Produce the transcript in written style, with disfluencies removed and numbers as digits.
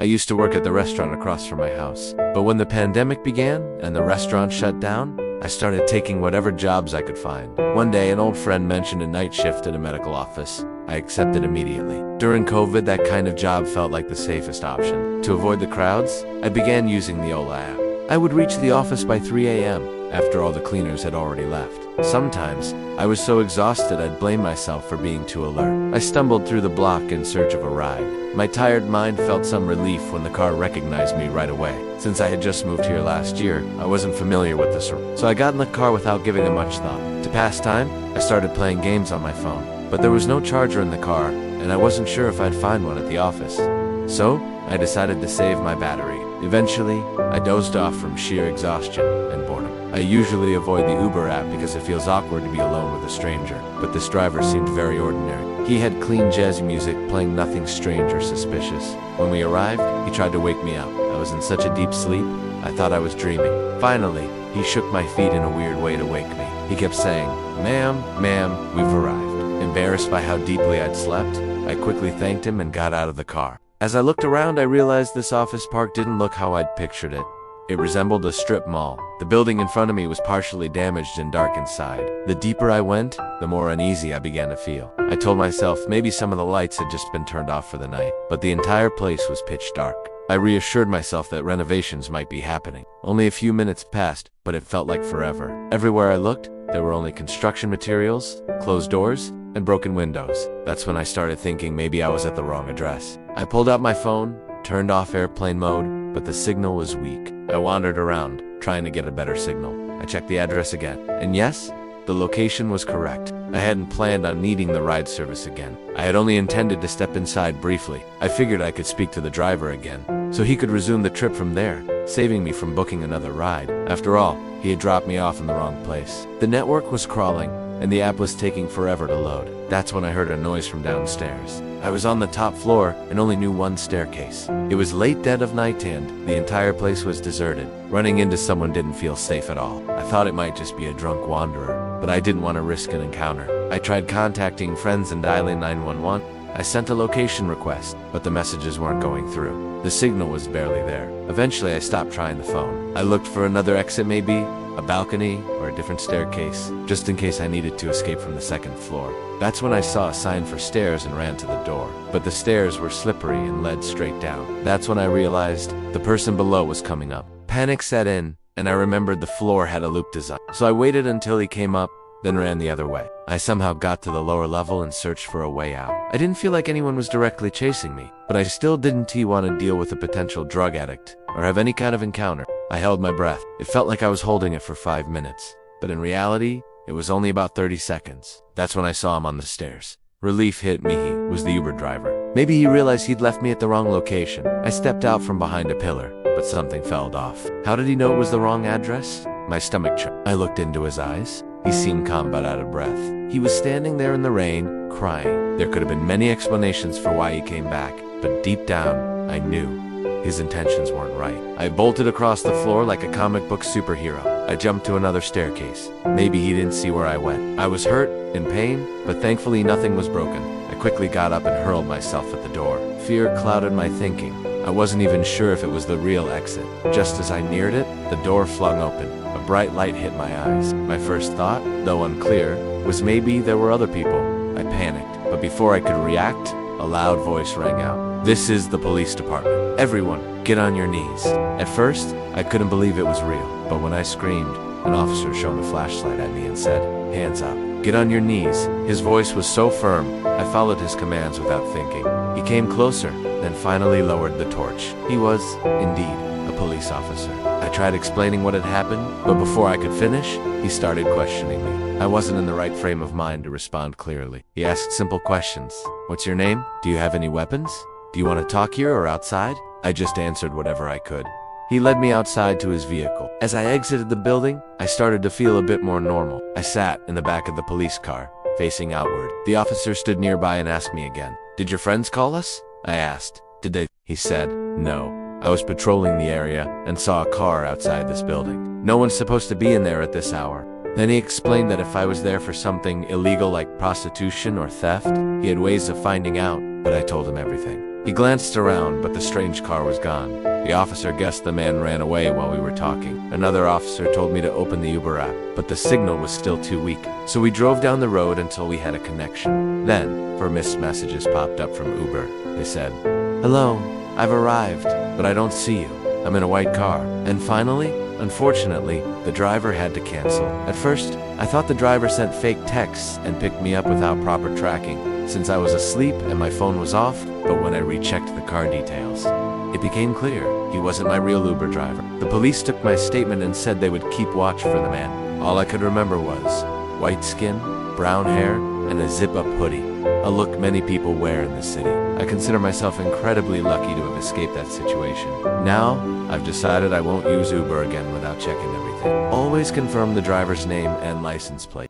I used to work at the restaurant across from my house. But when the pandemic began and the restaurant shut down, I started taking whatever jobs I could find. One day, an old friend mentioned a night shift at a medical office. I accepted immediately. During COVID, that kind of job felt like the safest option. To avoid the crowds, I began using the Ola app. I would reach the office by 3 a.m. after all the cleaners had already left. Sometimes, I was so exhausted I'd blame myself for being too alert. I stumbled through the block in search of a ride. My tired mind felt some relief when the car recognized me right away. Since I had just moved here last year, I wasn't familiar with this, so I got in the car without giving it much thought. To pass time, I started playing games on my phone. But there was no charger in the car, and I wasn't sure if I'd find one at the office. So, I decided to save my battery. Eventually, I dozed off from sheer exhaustion and boredom. I usually avoid the Uber app because it feels awkward to be alone with a stranger, but this driver seemed very ordinary. He had clean jazz music playing, nothing strange or suspicious. When we arrived, he tried to wake me up. I was in such a deep sleep, I thought I was dreaming. Finally, he shook my feet in a weird way to wake me. He kept saying, ma'am, we've arrived." Embarrassed by how deeply I'd slept, I quickly thanked him and got out of the car. As I looked around, I realized this office park didn't look how I'd pictured it. It resembled a strip mall. The building in front of me was partially damaged and dark inside. The deeper I went, the more uneasy I began to feel. I told myself maybe some of the lights had just been turned off for the night, but the entire place was pitch dark. I reassured myself that renovations might be happening. Only a few minutes passed, but it felt like forever. Everywhere I looked, there were only construction materials, closed doors, and broken windows. That's when I started thinking maybe I was at the wrong address. I pulled out my phone, turned off airplane mode, but the signal was weak. I wandered around, trying to get a better signal. I checked the address again, and yes, the location was correct. I hadn't planned on needing the ride service again. I had only intended to step inside briefly. I figured I could speak to the driver again, so he could resume the trip from there, saving me from booking another ride. After all, he had dropped me off in the wrong place. The network was crawling, and the app was taking forever to load. That's when I heard a noise from downstairs. I was on the top floor and only knew one staircase. It was late dead of night and the entire place was deserted. Running into someone didn't feel safe at all. I thought it might just be a drunk wanderer, but I didn't want to risk an encounter. I tried contacting friends and dialing 911. I sent a location request, but the messages weren't going through. The signal was barely there. Eventually, I stopped trying the phone. I looked for another exit, maybe a balcony or a different staircase, just in case I needed to escape from the second floor. That's when I saw a sign for stairs and ran to the door. But the stairs were slippery and led straight down. That's when I realized the person below was coming up. Panic set in, and I remembered the floor had a loop design. So I waited until he came up, then ran the other way. I somehow got to the lower level and searched for a way out. I didn't feel like anyone was directly chasing me, but I still didn't want to deal with a potential drug addict or have any kind of encounter. I held my breath. It felt like I was holding it for 5 minutes, but in reality, it was only about 30 seconds. That's when I saw him on the stairs. Relief hit me. He was the Uber driver. Maybe he realized he'd left me at the wrong location. I stepped out from behind a pillar, but something fell off. How did he know it was the wrong address? My stomach churned. I looked into his eyes. He seemed calm but out of breath. He was standing there in the rain, crying. There could have been many explanations for why he came back, but deep down, I knew his intentions weren't right. I bolted across the floor like a comic book superhero. I jumped to another staircase. Maybe he didn't see where I went. I was hurt, in pain, but thankfully nothing was broken. I quickly got up and hurled myself at the door. Fear clouded my thinking. I wasn't even sure if it was the real exit. Just as I neared it, the door flung open. A bright light hit my eyes. My first thought, though unclear, was maybe there were other people. I panicked, but before I could react, a loud voice rang out. "This is the police department. Everyone, get on your knees." At first, I couldn't believe it was real, but when I screamed, an officer shone a flashlight at me and said, "Hands up. Get on your knees." His voice was so firm, I followed his commands without thinking. He came closer, then finally lowered the torch. He was, indeed, a police officer. I tried explaining what had happened, but before I could finish, he started questioning me. I wasn't in the right frame of mind to respond clearly. He asked simple questions. "What's your name? Do you have any weapons? Do you want to talk here or outside?" I just answered whatever I could. He led me outside to his vehicle. As I exited the building, I started to feel a bit more normal. I sat in the back of the police car, facing outward. The officer stood nearby and asked me again, "Did your friends call us?" I asked. "Did they?" He said, "No. I was patrolling the area and saw a car outside this building. No one's supposed to be in there at this hour." Then he explained that if I was there for something illegal like prostitution or theft, he had ways of finding out, but I told him everything. He glanced around, but the strange car was gone. The officer guessed the man ran away while we were talking. Another officer told me to open the Uber app, but the signal was still too weak. So we drove down the road until we had a connection. Then, 4 missed messages popped up from Uber. They said, "Hello, I've arrived, but I don't see you. I'm in a white car." And finally, unfortunately, the driver had to cancel. At first, I thought the driver sent fake texts and picked me up without proper tracking, since I was asleep and my phone was off. But when I rechecked the car details, it became clear he wasn't my real Uber driver. The police took my statement and said they would keep watch for the man. All I could remember was white skin, brown hair, and a zip-up hoodie, a look many people wear in the city. I consider myself incredibly lucky to have escaped that situation. Now, I've decided I won't use Uber again without checking everything. Always confirm the driver's name and license plate.